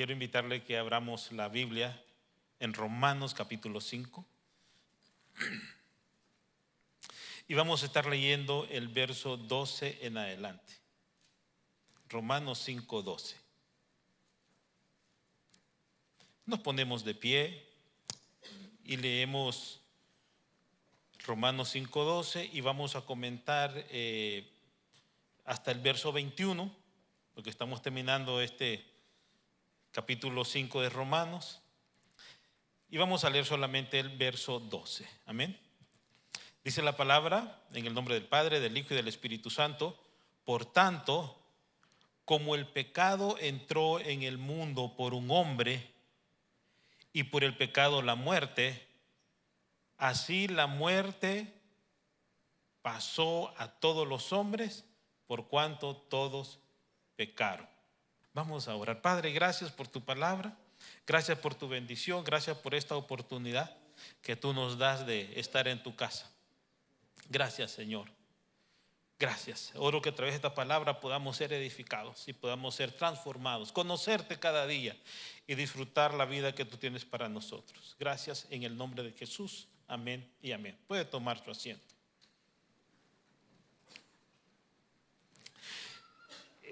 quiero invitarle que abramos la Biblia en Romanos capítulo 5. Y vamos a estar leyendo el verso 12 en adelante. Romanos 5, 12. Nos ponemos de pie y leemos Romanos 5, 12 y vamos a comentar hasta el verso 21, porque estamos terminando este capítulo 5 de Romanos. Y vamos a leer solamente el verso 12. Amén. Dice la palabra, en el nombre del Padre, del Hijo y del Espíritu Santo: por tanto, como el pecado entró en el mundo por un hombre, y por el pecado la muerte, así la muerte pasó a todos los hombres, por cuanto todos pecaron. Vamos a orar. Padre, gracias por tu palabra, gracias por tu bendición, gracias por esta oportunidad que tú nos das de estar en tu casa. Gracias, Señor. Gracias. Oro que a través de esta palabra podamos ser edificados y podamos ser transformados, conocerte cada día y disfrutar la vida que tú tienes para nosotros. Gracias en el nombre de Jesús. Amén y amén. Puede tomar su asiento.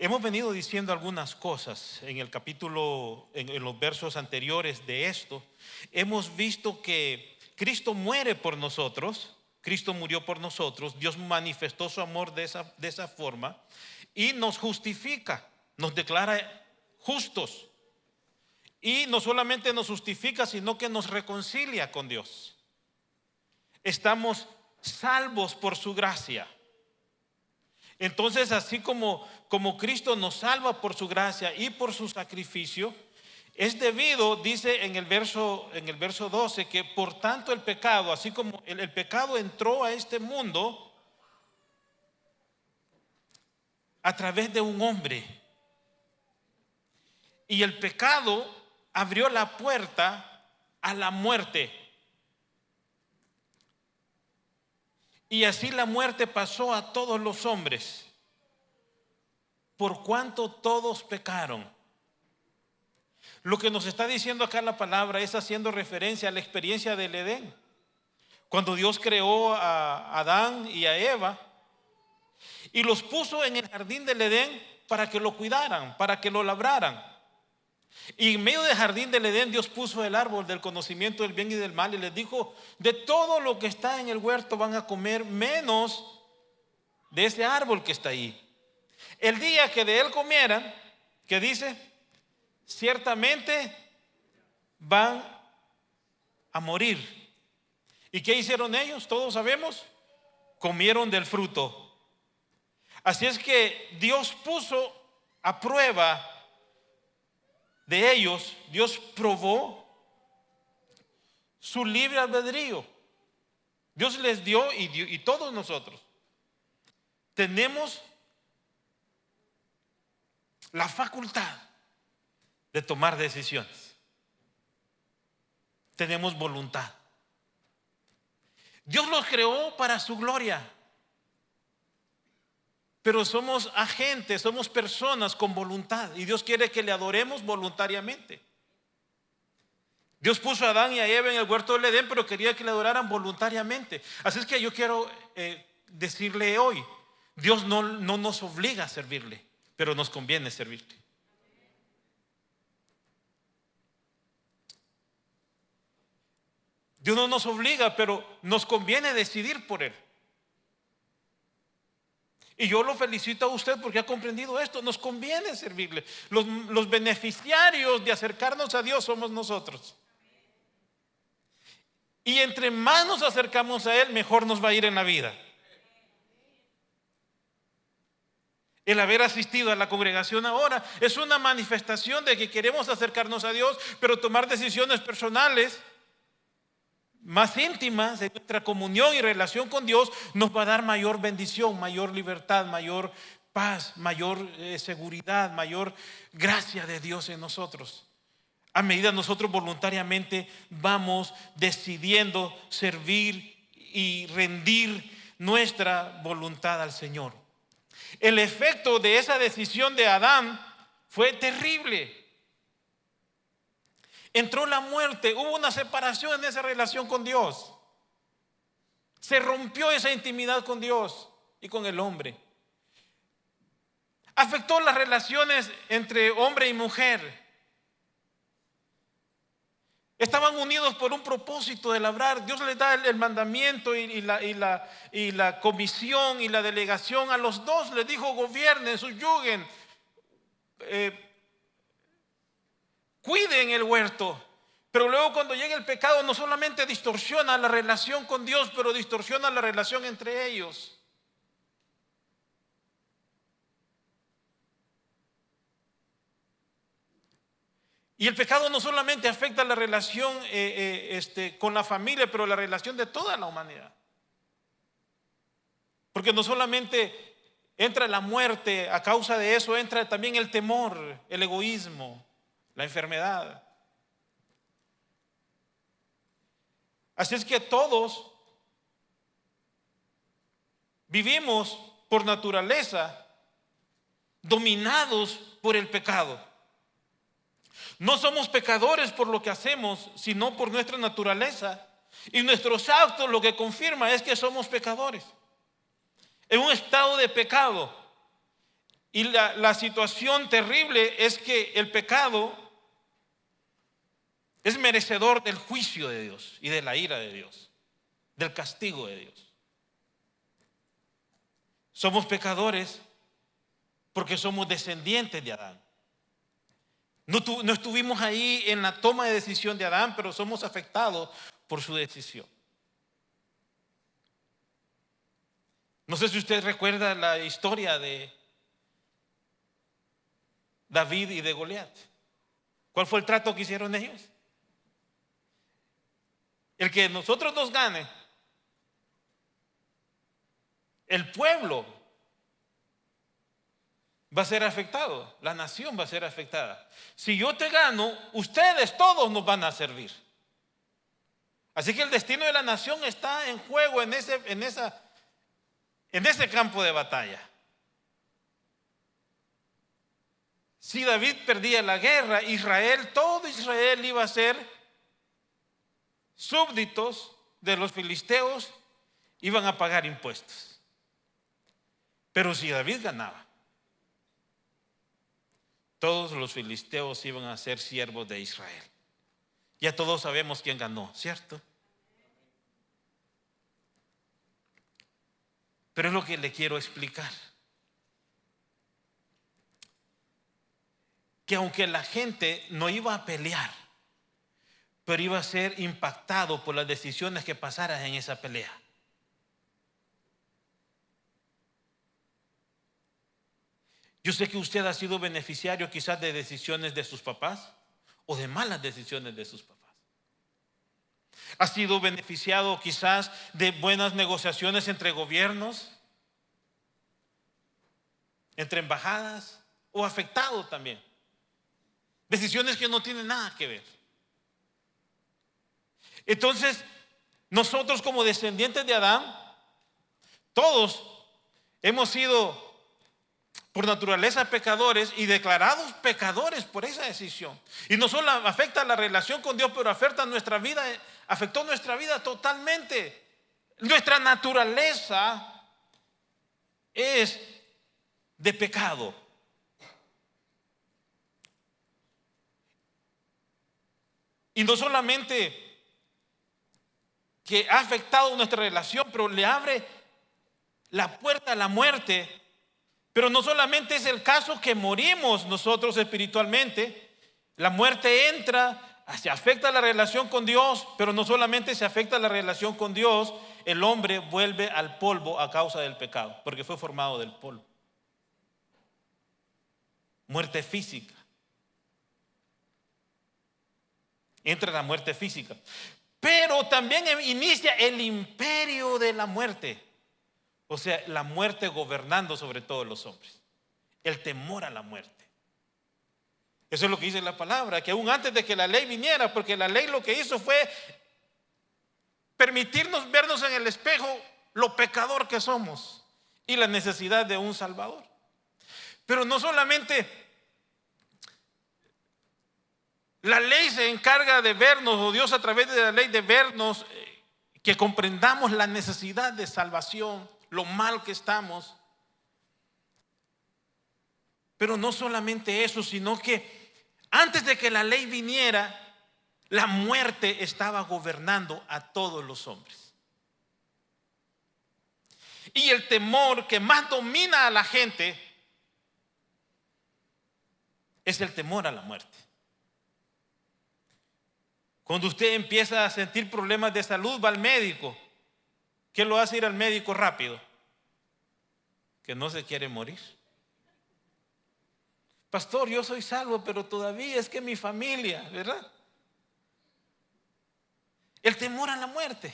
Hemos venido diciendo algunas cosas en el capítulo, en los versos anteriores de esto. Hemos visto que Cristo muere por nosotros. Cristo murió por nosotros, Dios manifestó su amor de esa forma y nos justifica, nos declara justos. Y no solamente nos justifica, sino que nos reconcilia con Dios. Estamos salvos por su gracia. Entonces, así como Cristo nos salva por su gracia y por su sacrificio, es debido, dice en el verso 12, que por tanto el pecado, así como el pecado entró a este mundo a través de un hombre, y el pecado abrió la puerta a la muerte, y así la muerte pasó a todos los hombres, por cuanto todos pecaron. Lo que nos está diciendo acá la palabra es haciendo referencia a la experiencia del Edén. Cuando Dios creó a Adán y a Eva y los puso en el jardín del Edén para que lo cuidaran, para que lo labraran. Y en medio del jardín del Edén Dios puso el árbol del conocimiento del bien y del mal y les dijo: de todo lo que está en el huerto van a comer, menos de ese árbol que está ahí. El día que de él comieran, ¿qué dice? Ciertamente van a morir. ¿Y qué hicieron ellos? Todos sabemos, comieron del fruto. Así es que Dios puso a prueba de ellos, Dios probó su libre albedrío. Dios les dio y todos nosotros tenemos la facultad de tomar decisiones. Tenemos voluntad. Dios los creó para su gloria, pero somos agentes, somos personas con voluntad y Dios quiere que le adoremos voluntariamente. Dios puso a Adán y a Eva en el huerto del Edén, pero quería que le adoraran voluntariamente. Así es que yo quiero decirle hoy: Dios no nos obliga a servirle, pero nos conviene servirle. Dios no nos obliga, pero nos conviene decidir por Él. Y yo lo felicito a usted porque ha comprendido esto. Nos conviene servirle. Los beneficiarios de acercarnos a Dios somos nosotros. Y entre más nos acercamos a Él, mejor nos va a ir en la vida. El haber asistido a la congregación ahora es una manifestación de que queremos acercarnos a Dios, pero tomar decisiones personales más íntimas de nuestra comunión y relación con Dios nos va a dar mayor bendición, mayor libertad, mayor paz, mayor seguridad, mayor gracia de Dios en nosotros. A medida nosotros voluntariamente vamos decidiendo servir y rendir nuestra voluntad al Señor. El efecto de esa decisión de Adán fue terrible. Entró la muerte, hubo una separación en esa relación con Dios. Se rompió esa intimidad con Dios y con el hombre. Afectó las relaciones entre hombre y mujer. Estaban unidos por un propósito de labrar. Dios les da el mandamiento y la comisión y la delegación a los dos. Les dijo: gobiernen, subyuguen, cuiden el huerto. Pero luego, cuando llega el pecado, no solamente distorsiona la relación con Dios, pero distorsiona la relación entre ellos. Y el pecado no solamente afecta la relación con la familia, pero la relación de toda la humanidad. Porque no solamente entra la muerte, a causa de eso entra también el temor, el egoísmo, la enfermedad. Así es que todos vivimos por naturaleza dominados por el pecado. No somos pecadores por lo que hacemos, sino por nuestra naturaleza. Y nuestros actos lo que confirma es que somos pecadores, en un estado de pecado. Y la situación terrible es que el pecado es merecedor del juicio de Dios y de la ira de Dios, del castigo de Dios. Somos pecadores porque somos descendientes de Adán. No estuvimos ahí en la toma de decisión de Adán, pero somos afectados por su decisión. No sé si usted recuerda la historia de David y de Goliat. ¿Cuál fue el trato que hicieron ellos? El que nosotros nos gane, el pueblo va a ser afectado, la nación va a ser afectada. Si yo te gano, ustedes todos nos van a servir. Así que el destino de la nación está en juego en ese campo de batalla. Si David perdía la guerra, todo Israel iba a ser súbditos de los filisteos, iban a pagar impuestos. Pero si David ganaba, todos los filisteos iban a ser siervos de Israel. Ya todos sabemos quién ganó, ¿cierto? Pero es lo que le quiero explicar. Que aunque la gente no iba a pelear, pero iba a ser impactado por las decisiones que pasaran en esa pelea. Yo sé que usted ha sido beneficiario quizás de decisiones de sus papás o de malas decisiones de sus papás. Ha sido beneficiado quizás de buenas negociaciones entre gobiernos, entre embajadas, o afectado también. Decisiones que no tienen nada que ver. Entonces, nosotros como descendientes de Adán, todos hemos sido por naturaleza pecadores y declarados pecadores por esa decisión. Y no solo afecta la relación con Dios, pero afectó nuestra vida totalmente. Nuestra naturaleza es de pecado. Y no solamente que ha afectado nuestra relación, pero le abre la puerta a la muerte. Pero no solamente es el caso que morimos nosotros espiritualmente, la muerte entra, se afecta la relación con Dios, pero no solamente se afecta la relación con Dios, el hombre vuelve al polvo a causa del pecado, porque fue formado del polvo. Muerte física. Entra la muerte física. Pero también inicia el imperio de la muerte. O sea, la muerte gobernando sobre todos los hombres. El temor a la muerte. Eso es lo que dice la palabra, que aún antes de que la ley viniera, porque la ley lo que hizo fue permitirnos vernos en el espejo lo pecador que somos y la necesidad de un Salvador. Pero no solamente La ley se encarga de vernos, o Dios a través de la ley de vernos, que comprendamos la necesidad de salvación, lo mal que estamos. Pero no solamente eso, sino que antes de que la ley viniera, la muerte estaba gobernando a todos los hombres. Y el temor que más domina a la gente es el temor a la muerte. Cuando usted empieza a sentir problemas de salud, va al médico. ¿Qué lo hace ir al médico rápido? Que no se quiere morir. Pastor, yo soy salvo, pero todavía es que mi familia, ¿verdad? El temor a la muerte.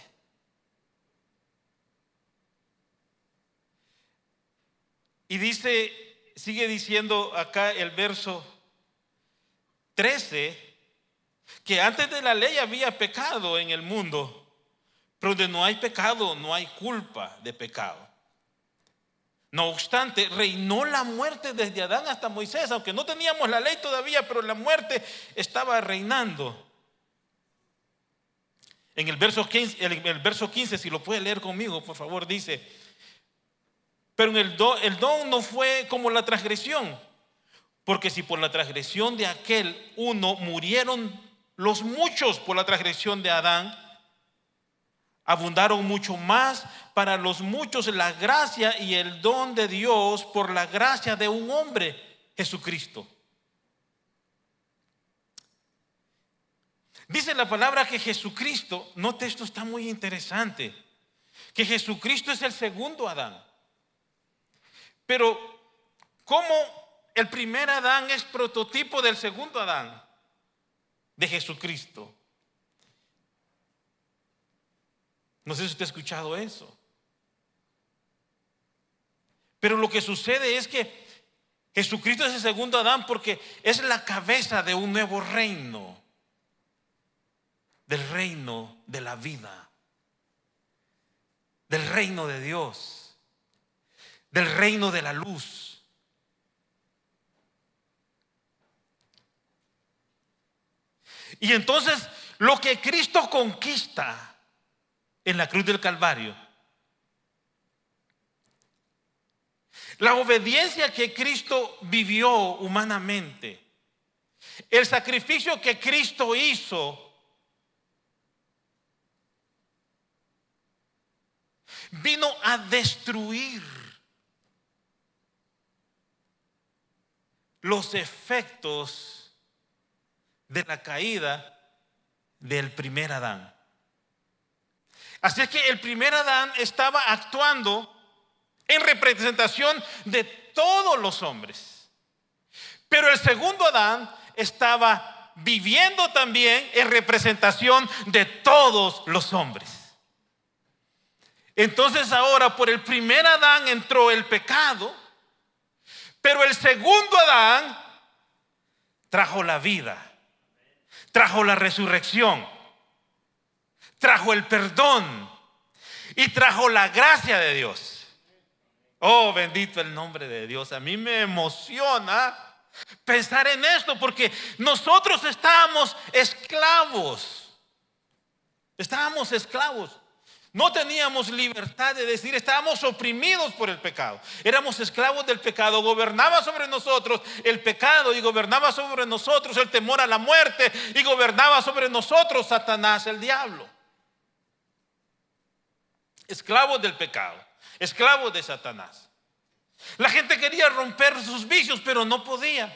Y dice, sigue diciendo acá el verso 13, que antes de la ley había pecado en el mundo, pero donde no hay pecado, no hay culpa de pecado. No obstante, reinó la muerte desde Adán hasta Moisés, aunque no teníamos la ley todavía, pero la muerte estaba reinando. En el verso 15, si lo puede leer conmigo, por favor, dice: pero el don no fue como la transgresión, porque si por la transgresión de aquel uno murieron los muchos por la transgresión de Adán, abundaron mucho más para los muchos la gracia y el don de Dios por la gracia de un hombre, Jesucristo. Dice la palabra que Jesucristo, note, esto está muy interesante, que Jesucristo es el segundo Adán. Pero ¿cómo el primer Adán es prototipo del segundo Adán? De Jesucristo. No sé si usted ha escuchado eso. Pero lo que sucede es que Jesucristo es el segundo Adán porque es la cabeza de un nuevo reino. Del reino de la vida. Del reino de Dios. Del reino de la luz. Y entonces lo que Cristo conquista en la cruz del Calvario, la obediencia que Cristo vivió humanamente, el sacrificio que Cristo hizo, vino a destruir los efectos de la caída del primer Adán. Así es que el primer Adán estaba actuando en representación de todos los hombres. Pero el segundo Adán estaba viviendo también en representación de todos los hombres. Entonces ahora por el primer Adán entró el pecado, pero el segundo Adán trajo la vida, trajo la resurrección, trajo el perdón y trajo la gracia de Dios. Oh, bendito el nombre de Dios. A mí me emociona pensar en esto porque nosotros estábamos esclavos. Estábamos esclavos. No teníamos libertad de decir, estábamos oprimidos por el pecado. Éramos esclavos del pecado. Gobernaba sobre nosotros el pecado y gobernaba sobre nosotros el temor a la muerte y gobernaba sobre nosotros Satanás, el diablo. Esclavos del pecado, esclavos de Satanás. La gente quería romper sus vicios, pero no podía.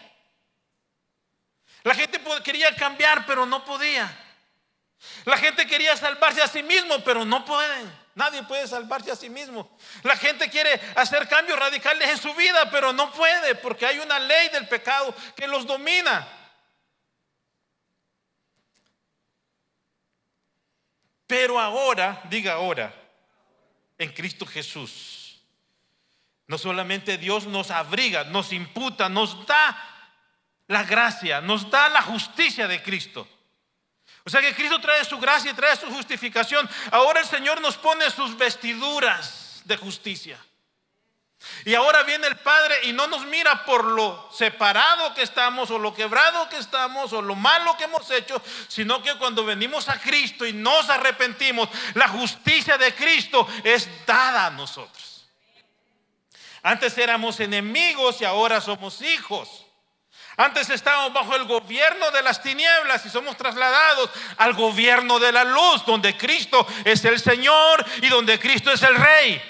La gente quería cambiar, pero no podía. La gente quería salvarse a sí mismo, pero no pueden. Nadie puede salvarse a sí mismo. La gente quiere hacer cambios radicales en su vida, pero no puede porque hay una ley del pecado que los domina. Pero ahora, diga ahora, en Cristo Jesús, no solamente Dios nos abriga, nos imputa, nos da la gracia, nos da la justicia de Cristo. O sea que Cristo trae su gracia y trae su justificación. Ahora el Señor nos pone sus vestiduras de justicia. Y ahora viene el Padre y no nos mira por lo separado que estamos, o lo quebrado que estamos, o lo malo que hemos hecho, sino que cuando venimos a Cristo y nos arrepentimos, la justicia de Cristo es dada a nosotros. Antes éramos enemigos y ahora somos hijos. Antes estábamos bajo el gobierno de las tinieblas y somos trasladados al gobierno de la luz, donde Cristo es el Señor y donde Cristo es el Rey.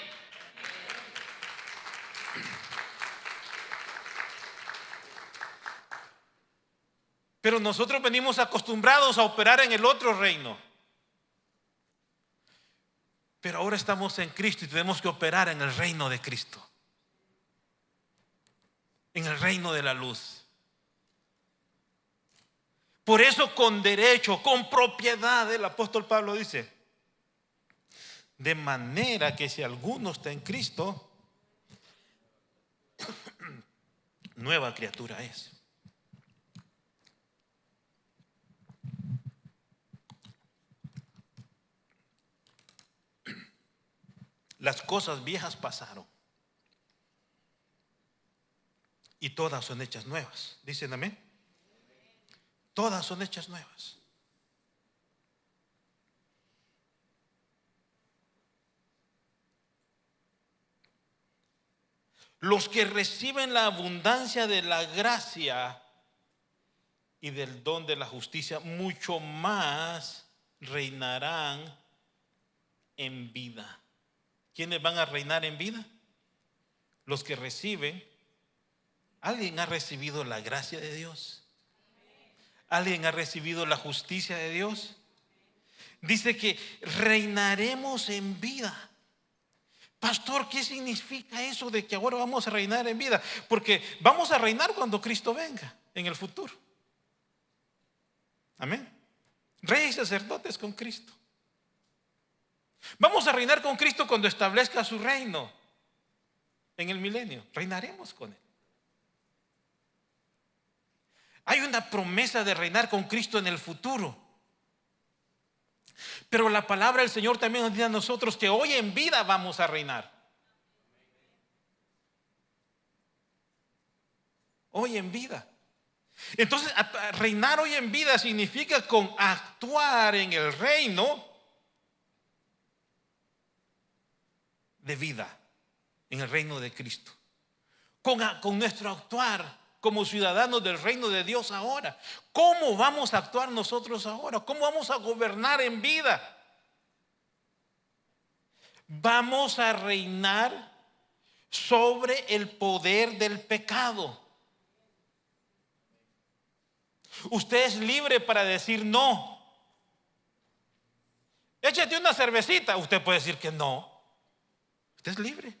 Pero nosotros venimos acostumbrados a operar en el otro reino. Pero ahora estamos en Cristo y tenemos que operar en el reino de Cristo, en el reino de la luz. Por eso con derecho, con propiedad, el apóstol Pablo dice: de manera que si alguno está en Cristo, nueva criatura es. Las cosas viejas pasaron y todas son hechas nuevas. ¿Dicen amén? Todas son hechas nuevas. Los que reciben la abundancia de la gracia y del don de la justicia, mucho más reinarán en vida. ¿Quiénes van a reinar en vida? Los que reciben. ¿Alguien ha recibido la gracia de Dios? ¿Alguien ha recibido la justicia de Dios? Dice que reinaremos en vida. Pastor, ¿qué significa eso de que ahora vamos a reinar en vida? Porque vamos a reinar cuando Cristo venga en el futuro. Amén. Reyes y sacerdotes con Cristo. Vamos a reinar con Cristo cuando establezca su reino en el milenio. Reinaremos con Él. Hay una promesa de reinar con Cristo en el futuro. Pero la palabra del Señor también nos dice a nosotros que hoy en vida vamos a reinar. Hoy en vida. Entonces, reinar hoy en vida significa con actuar en el reino de vida, en el reino de Cristo. Con nuestro actuar como ciudadanos del reino de Dios ahora. ¿Cómo vamos a actuar nosotros ahora? ¿Cómo vamos a gobernar en vida? Vamos a reinar sobre el poder del pecado. Usted es libre para decir no. Échate una cervecita. Usted puede decir que no. Usted es libre.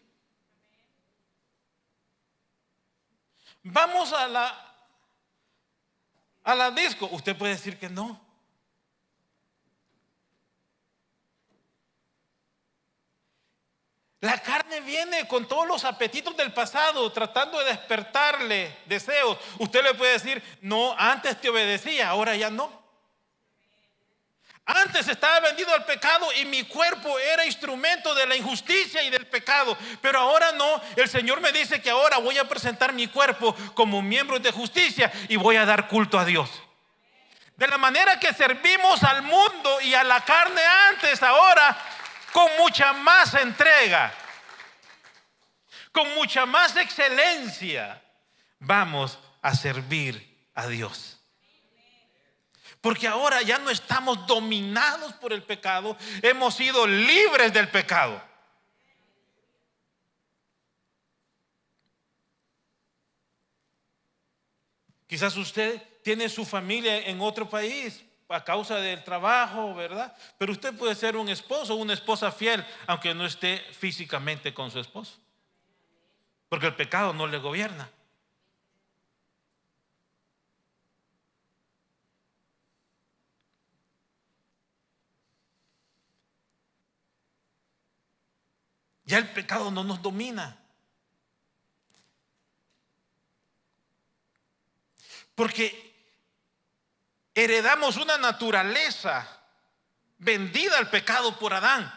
Vamos a la disco. Usted puede decir que no. La carne viene con todos los apetitos del pasado, tratando de despertarle deseos. Usted le puede decir: no, antes te obedecía, ahora ya no. Antes estaba vendido al pecado y mi cuerpo era instrumento de la injusticia y del pecado. Pero ahora no. El Señor me dice que ahora voy a presentar mi cuerpo como miembro de justicia y voy a dar culto a Dios. De la manera que servimos al mundo y a la carne antes, ahora con mucha más entrega, con mucha más excelencia, vamos a servir a Dios. Porque ahora ya no estamos dominados por el pecado, hemos sido libres del pecado. Quizás usted tiene su familia en otro país a causa del trabajo, ¿verdad? Pero usted puede ser un esposo o una esposa fiel, aunque no esté físicamente con su esposo. Porque el pecado no le gobierna. Ya el pecado no nos domina. Porque heredamos una naturaleza vendida al pecado por Adán.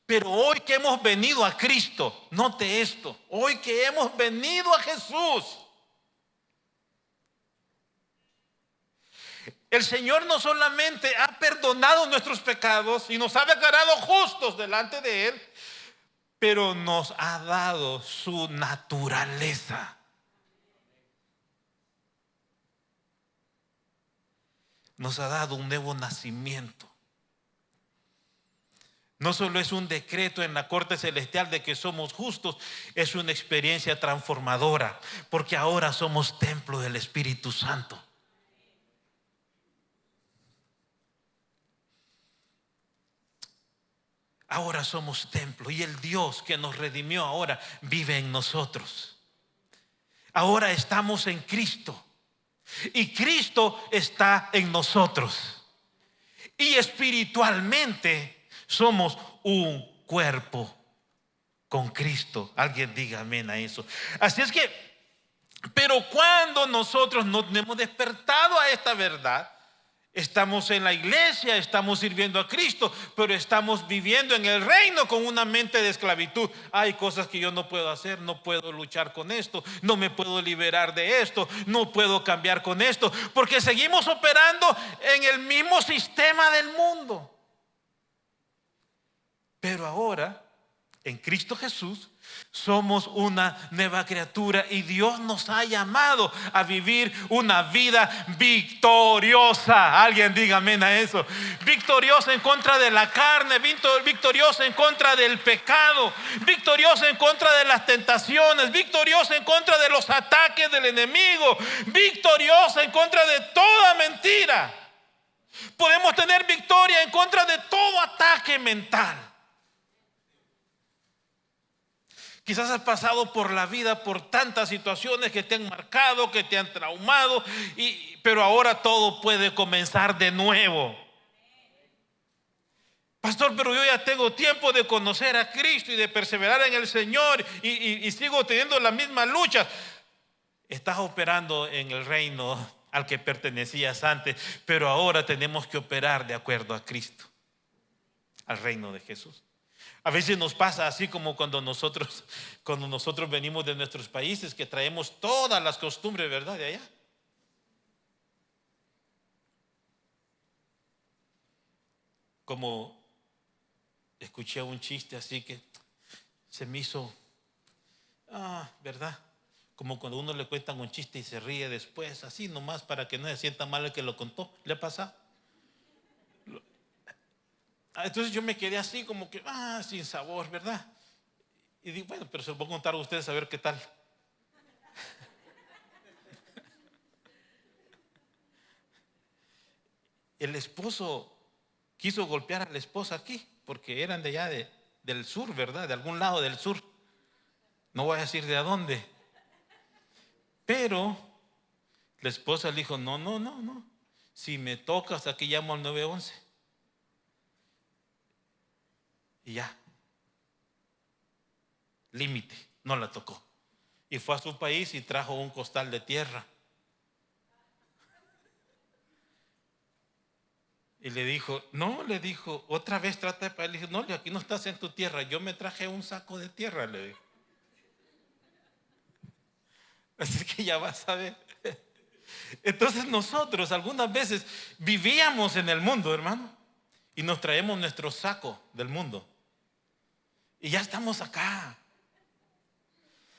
Pero hoy que hemos venido a Cristo, note esto, hoy que hemos venido a Jesús, el Señor no solamente ha perdonado nuestros pecados y nos ha declarado justos delante de Él, pero nos ha dado su naturaleza. Nos ha dado un nuevo nacimiento. No solo es un decreto en la corte celestial de que somos justos, es una experiencia transformadora, porque ahora somos templo del Espíritu Santo. Ahora somos templo y el Dios que nos redimió ahora vive en nosotros. Ahora estamos en Cristo y Cristo está en nosotros. Y espiritualmente somos un cuerpo con Cristo. Alguien diga amén a eso. Así es que, pero cuando nosotros nos hemos despertado a esta verdad, estamos en la iglesia, estamos sirviendo a Cristo, pero estamos viviendo en el reino con una mente de esclavitud. Hay cosas que yo no puedo hacer, no puedo luchar con esto, no me puedo liberar de esto, no puedo cambiar con esto, porque seguimos operando en el mismo sistema del mundo. Pero ahora, en Cristo Jesús, somos una nueva criatura y Dios nos ha llamado a vivir una vida victoriosa. Alguien diga amén a eso. Victoriosa en contra de la carne, victoriosa en contra del pecado, victoriosa en contra de las tentaciones, victoriosa en contra de los ataques del enemigo, victoriosa en contra de toda mentira. Podemos tener victoria en contra de todo ataque mental. Quizás has pasado por la vida por tantas situaciones que te han marcado, que te han traumado, pero ahora todo puede comenzar de nuevo. Pastor, pero yo ya tengo tiempo de conocer a Cristo y de perseverar en el Señor y sigo teniendo las mismas luchas. Estás operando en el reino al que pertenecías antes, pero ahora tenemos que operar de acuerdo a Cristo, al reino de Jesús. A veces nos pasa así como cuando nosotros venimos de nuestros países, que traemos todas las costumbres, ¿verdad? De allá. Como escuché un chiste así que se me hizo, ¿verdad? Como cuando uno le cuentan un chiste y se ríe después, así nomás para que no se sienta mal el que lo contó. ¿Le ha pasado? Entonces yo me quedé así como que, sin sabor, ¿verdad? Y digo, bueno, pero se lo voy a contar a ustedes a ver qué tal. El esposo quiso golpear a la esposa aquí, porque eran de allá del sur, ¿verdad? De algún lado del sur. No voy a decir de a dónde. Pero la esposa le dijo, no. Si me tocas, aquí llamo al 911. Y ya, límite, no la tocó. Y fue a su país y trajo un costal de tierra. Y le dijo, otra vez trata de pagar. Le dijo, no, aquí no estás en tu tierra, yo me traje un saco de tierra, le dijo. Así que ya vas a ver. Entonces nosotros algunas veces vivíamos en el mundo, hermano, y nos traemos nuestro saco del mundo. Y ya estamos acá.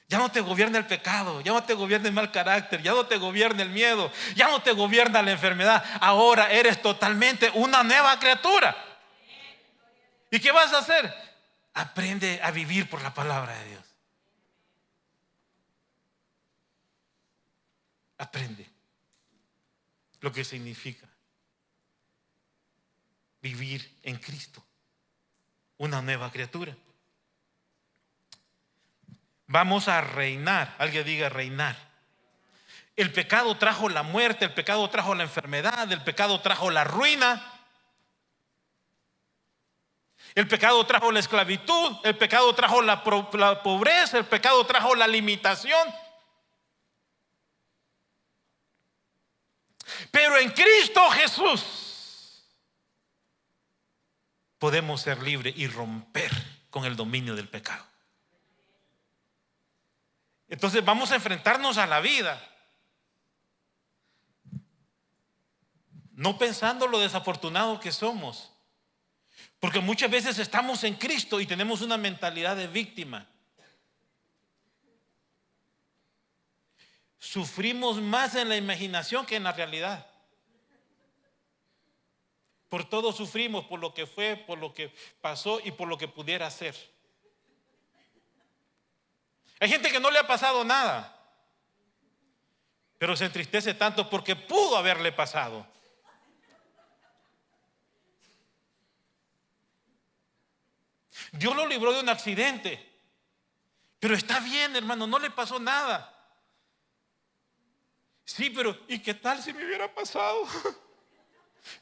Ya no te gobierna el pecado, ya no te gobierna el mal carácter, ya no te gobierna el miedo, ya no te gobierna la enfermedad. Ahora eres totalmente una nueva criatura. ¿Y qué vas a hacer? Aprende a vivir por la palabra de Dios. Aprende lo que significa vivir en Cristo, una nueva criatura. Vamos a reinar. Alguien diga reinar. El pecado trajo la muerte, el pecado trajo la enfermedad, el pecado trajo la ruina, el pecado trajo la esclavitud, el pecado trajo la pobreza, el pecado trajo la limitación. Pero en Cristo Jesús podemos ser libres y romper con el dominio del pecado. Entonces vamos a enfrentarnos a la vida, no pensando lo desafortunados que somos, porque muchas veces estamos en Cristo y tenemos una mentalidad de víctima. Sufrimos más en la imaginación que en la realidad. Por todo sufrimos, por lo que fue, por lo que pasó y por lo que pudiera ser. Hay gente que no le ha pasado nada, pero se entristece tanto porque pudo haberle pasado. Dios lo libró de un accidente, pero está bien, hermano, no le pasó nada. Sí, pero ¿y qué tal si me hubiera pasado?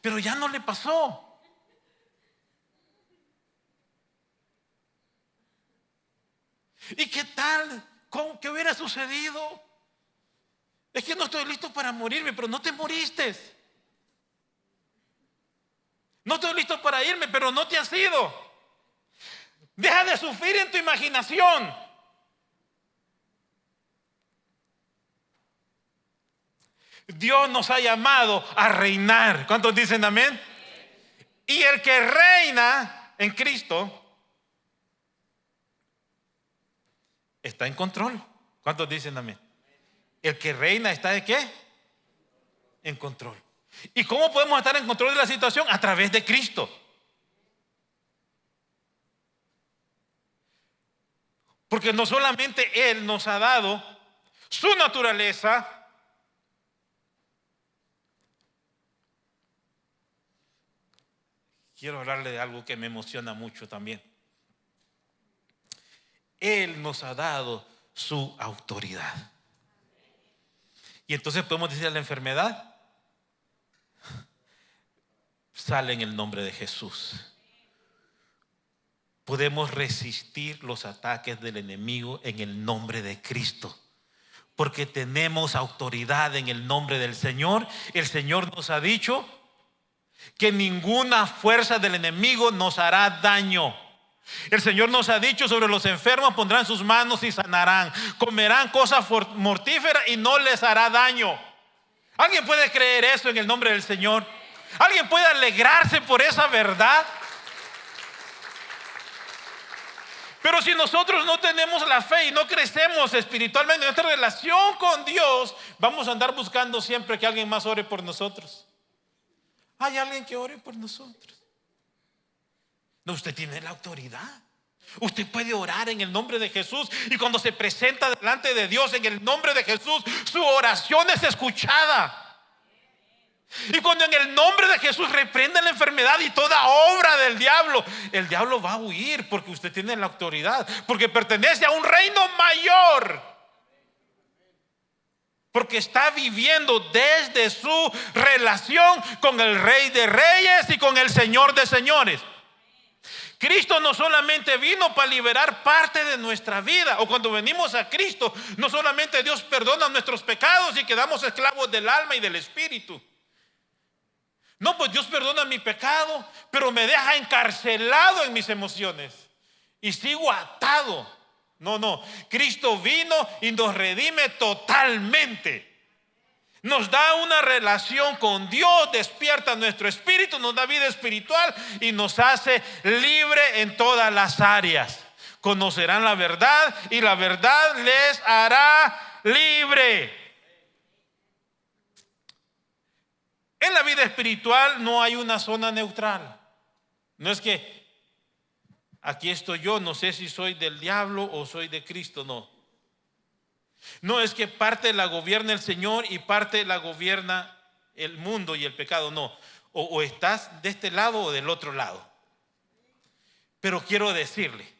Pero ya no le pasó. ¿Y qué tal? ¿Qué hubiera sucedido? Es que no estoy listo para morirme, pero no te moriste. No estoy listo para irme, pero no te has ido. Deja de sufrir en tu imaginación. Dios nos ha llamado a reinar. ¿Cuántos dicen amén? Y el que reina en Cristo está en control. ¿Cuántos dicen amén? El que reina está ¿de qué? En control. ¿Y cómo podemos estar en control de la situación? A través de Cristo. Porque no solamente Él nos ha dado su naturaleza, quiero hablarle de algo que me emociona mucho también. Él nos ha dado su autoridad. Y entonces podemos decir a la enfermedad, sale en el nombre de Jesús. Podemos resistir los ataques del enemigo en el nombre de Cristo, porque tenemos autoridad en el nombre del Señor. El Señor nos ha dicho que ninguna fuerza del enemigo nos hará daño. El Señor nos ha dicho: sobre los enfermos pondrán sus manos y sanarán, comerán cosas mortíferas y no les hará daño. ¿Alguien puede creer eso en el nombre del Señor? ¿Alguien puede alegrarse por esa verdad? Pero si nosotros no tenemos la fe y no crecemos espiritualmente en nuestra relación con Dios, vamos a andar buscando siempre que alguien más ore por nosotros. ¿Hay alguien que ore por nosotros? No, usted tiene la autoridad. Usted puede orar en el nombre de Jesús, y cuando se presenta delante de Dios en el nombre de Jesús, su oración es escuchada. Y cuando en el nombre de Jesús reprende la enfermedad y toda obra del diablo, el diablo va a huir, porque usted tiene la autoridad, porque pertenece a un reino mayor, porque está viviendo desde su relación con el Rey de Reyes y con el Señor de Señores. Cristo no solamente vino para liberar parte de nuestra vida, o cuando venimos a Cristo, no solamente Dios perdona nuestros pecados y quedamos esclavos del alma y del espíritu. No, pues Dios perdona mi pecado, pero me deja encarcelado en mis emociones y sigo atado. No, Cristo vino y nos redime totalmente. Nos da una relación con Dios, despierta nuestro espíritu, nos da vida espiritual y nos hace libre en todas las áreas. Conocerán la verdad y la verdad les hará libre. En la vida espiritual no hay una zona neutral. No es que aquí estoy yo, no sé si soy del diablo o soy de Cristo, no. No es que parte la gobierna el Señor y parte la gobierna el mundo y el pecado, no. O estás de este lado o del otro lado. Pero quiero decirle,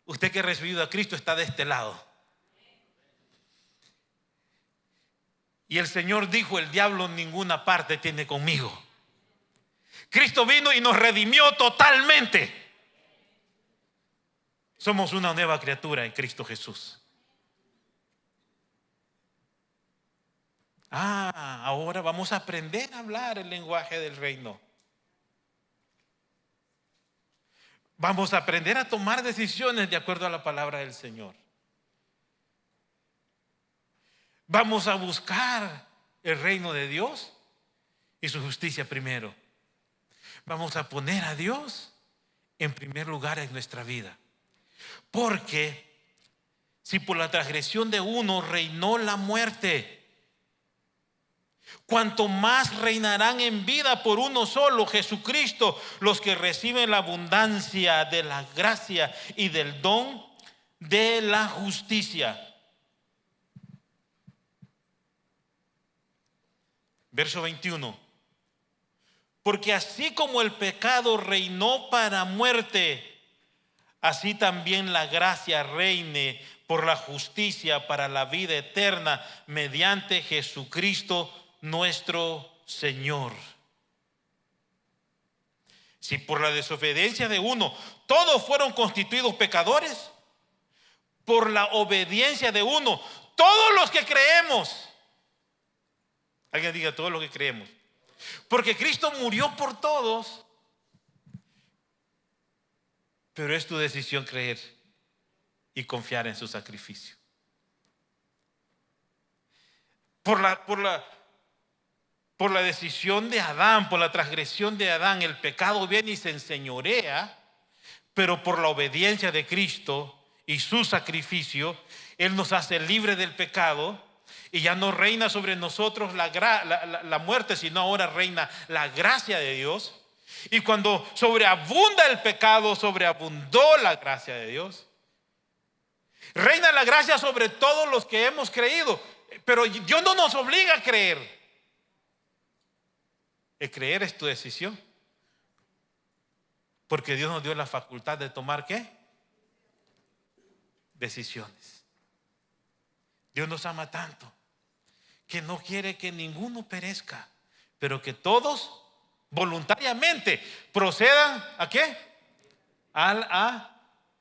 usted que ha recibido a Cristo está de este lado. Y el Señor dijo: el diablo en ninguna parte tiene conmigo. Cristo vino y nos redimió totalmente. Somos una nueva criatura en Cristo Jesús. Ahora vamos a aprender a hablar el lenguaje del reino. Vamos a aprender a tomar decisiones de acuerdo a la palabra del Señor. Vamos a buscar el reino de Dios y su justicia primero. Vamos a poner a Dios en primer lugar en nuestra vida. Porque si por la transgresión de uno reinó la muerte, cuanto más reinarán en vida por uno solo, Jesucristo, los que reciben la abundancia de la gracia y del don de la justicia. Verso 21. Porque así como el pecado reinó para muerte, así también la gracia reine por la justicia para la vida eterna mediante Jesucristo nuestro Señor. Si por la desobediencia de uno todos fueron constituidos pecadores, por la obediencia de uno todos los que creemos, alguien diga todos los que creemos, porque Cristo murió por todos, pero es tu decisión creer y confiar en su sacrificio. Por la decisión de Adán, por la transgresión de Adán, el pecado viene y se enseñorea, pero por la obediencia de Cristo y su sacrificio, Él nos hace libre del pecado y ya no reina sobre nosotros la muerte, sino ahora reina la gracia de Dios. Y cuando sobreabunda el pecado, sobreabundó la gracia de Dios. Reina la gracia sobre todos los que hemos creído, pero Dios no nos obliga a creer. El creer es tu decisión, porque Dios nos dio la facultad de tomar ¿qué? Decisiones. Dios nos ama tanto que no quiere que ninguno perezca, pero que todos voluntariamente procedan ¿a qué? Al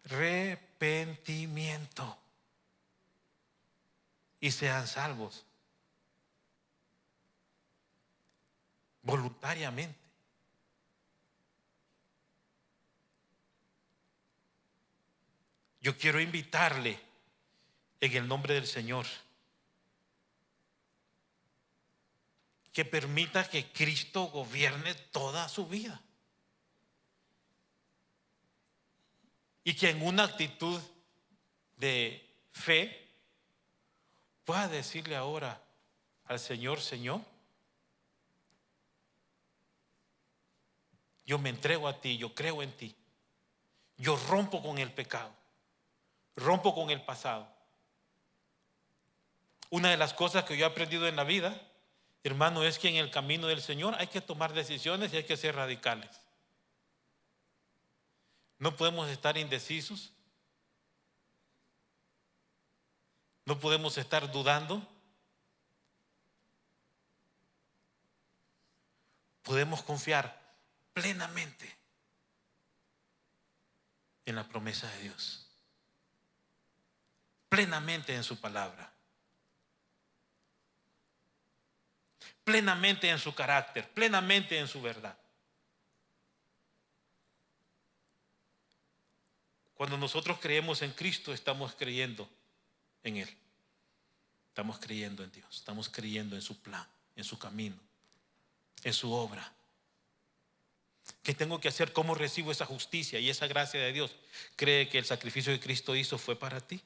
arrepentimiento y sean salvos voluntariamente. Yo quiero invitarle en el nombre del Señor que permita que Cristo gobierne toda su vida y que en una actitud de fe pueda decirle ahora al Señor: Señor, yo me entrego a ti, yo creo en ti, yo rompo con el pecado, rompo con el pasado. Una de las cosas que yo he aprendido en la vida, hermano, es que en el camino del Señor hay que tomar decisiones y hay que ser radicales. No podemos estar indecisos, no podemos estar dudando. Podemos confiar plenamente en la promesa de Dios, plenamente en su palabra, plenamente en su carácter, plenamente en su verdad. Cuando nosotros creemos en Cristo, estamos creyendo en Él, estamos creyendo en Dios, estamos creyendo en su plan, en su camino, en su obra. ¿Qué tengo que hacer? ¿Cómo recibo esa justicia y esa gracia de Dios? Cree que el sacrificio que Cristo hizo fue para ti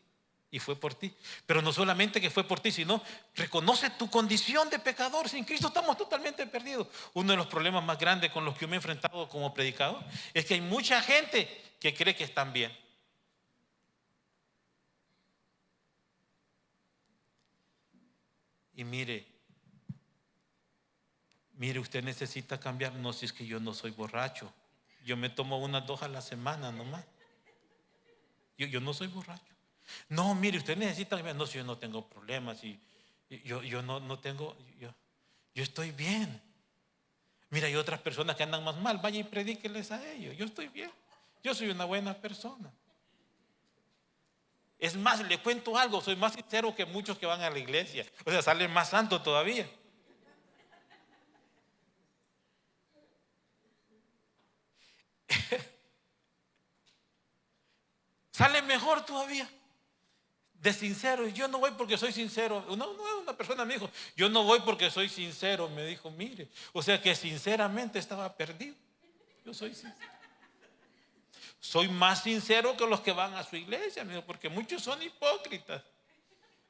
y fue por ti. Pero no solamente que fue por ti, sino reconoce tu condición de pecador. Sin Cristo estamos totalmente perdidos. Uno de los problemas más grandes con los que yo me he enfrentado como predicador es que hay mucha gente que cree que están bien. Y mire, usted necesita cambiar. No, si es que yo no soy borracho, yo me tomo unas 2 a la semana nomás. Yo no soy borracho. No, mire, usted necesita cambiar. No, si yo no tengo problemas y yo no tengo, yo estoy bien. Mira, hay otras personas que andan más mal, vaya y predíqueles a ellos. Yo estoy bien, yo soy una buena persona. Es más, le cuento algo, soy más sincero que muchos que van a la iglesia. O sea, salen más santos todavía. Sale mejor todavía. De sincero, yo no voy porque soy sincero. Una persona me dijo, yo no voy porque soy sincero. Me dijo, mire, o sea que sinceramente estaba perdido. Yo soy sincero. Soy más sincero que los que van a su iglesia, me dijo, porque muchos son hipócritas.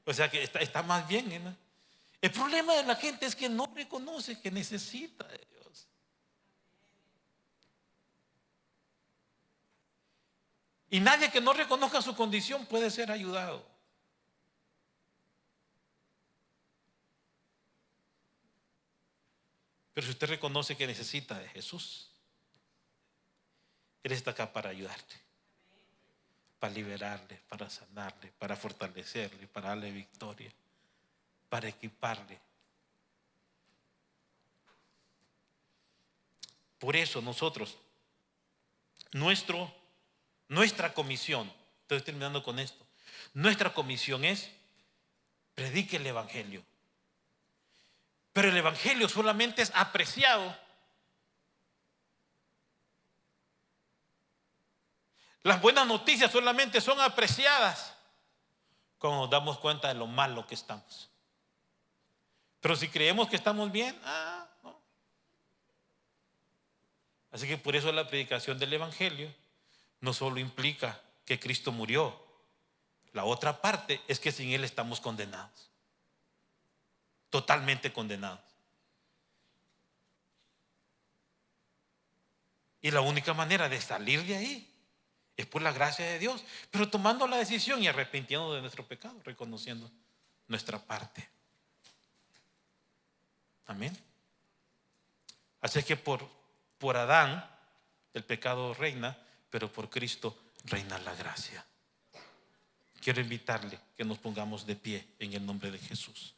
O sea que está más bien, ¿no? El problema de la gente es que no reconoce que necesita de Dios. Y nadie que no reconozca su condición puede ser ayudado. Pero si usted reconoce que necesita de Jesús, Él está acá para ayudarte, para liberarle, para sanarle, para fortalecerle, para darle victoria, para equiparle. Por eso nosotros, nuestra comisión, estoy terminando con esto, nuestra comisión es: predique el Evangelio. Pero el Evangelio solamente es apreciado, las buenas noticias solamente son apreciadas cuando nos damos cuenta de lo malo que estamos. Pero si creemos que estamos bien, no. Así que por eso la predicación del Evangelio no solo implica que Cristo murió. La otra parte es que sin Él estamos condenados, totalmente condenados. Y la única manera de salir de ahí es por la gracia de Dios, pero tomando la decisión y arrepintiendo de nuestro pecado, reconociendo nuestra parte. Amén. Así que por Adán el pecado reina, pero por Cristo reina la gracia. Quiero invitarle que nos pongamos de pie en el nombre de Jesús.